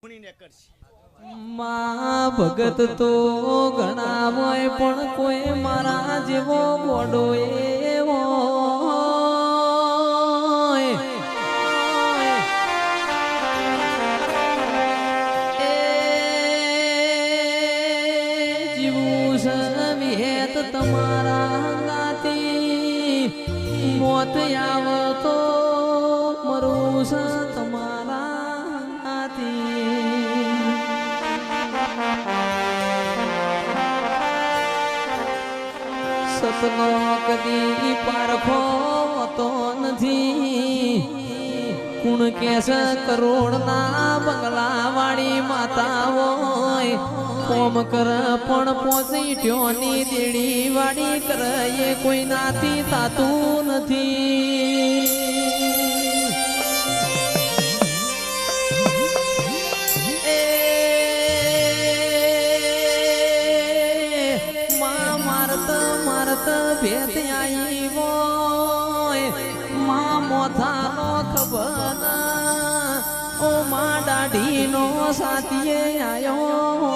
માં ભગત તો ઘણા હોય પણ કોઈ મારા જેવો મોડો એવો જીવું સવિહેત તમારા ગાતી મોત આવતો મરું સ તમારા ગાતી સપનો કદી પારખો તો નથી કુણ કેસ કરોડના બંગલા વાળી માતા હોય કોમ કર પણ પોસી ટ્યોની દેડી વાળી કરે એ કોઈ નાથી થાતું નથી ભેત આઈ હોય માં મોથાનો ખબર ઓ માં દાઢીનો સાથીએ આયો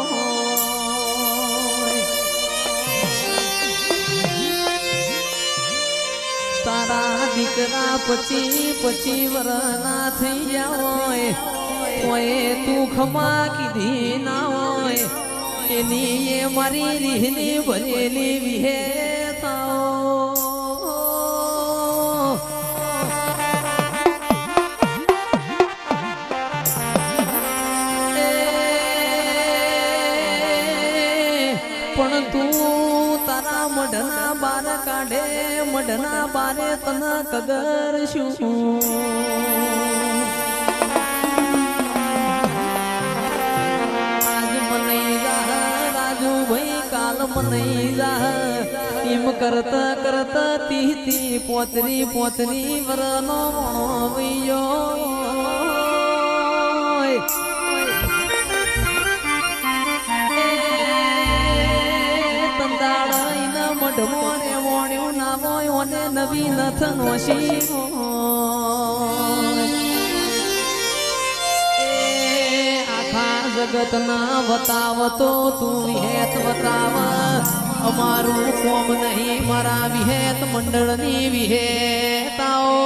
તારા દીકરા પછી વરના થઈ ગયા હોય તોય તું ખમા કીધી ના હોય એની એ મારી રીહની ભરેલી વિહે પણ તું તારા મઢના બાર કાઢે મઢના બારે તને કદર શું આજ મને રાજુ ભાઈ કાલ મને એમ કરતા કરતા તી પોતરી વરનો વૈયો મઢમોને મોણ્યું ના હોય અને નવી નથન વસી આખા જગતના બતાવતો તું વિહેત બતાવ અમારું કોમ નહીં મારા વિહેત મંડળની વિહેતાઓ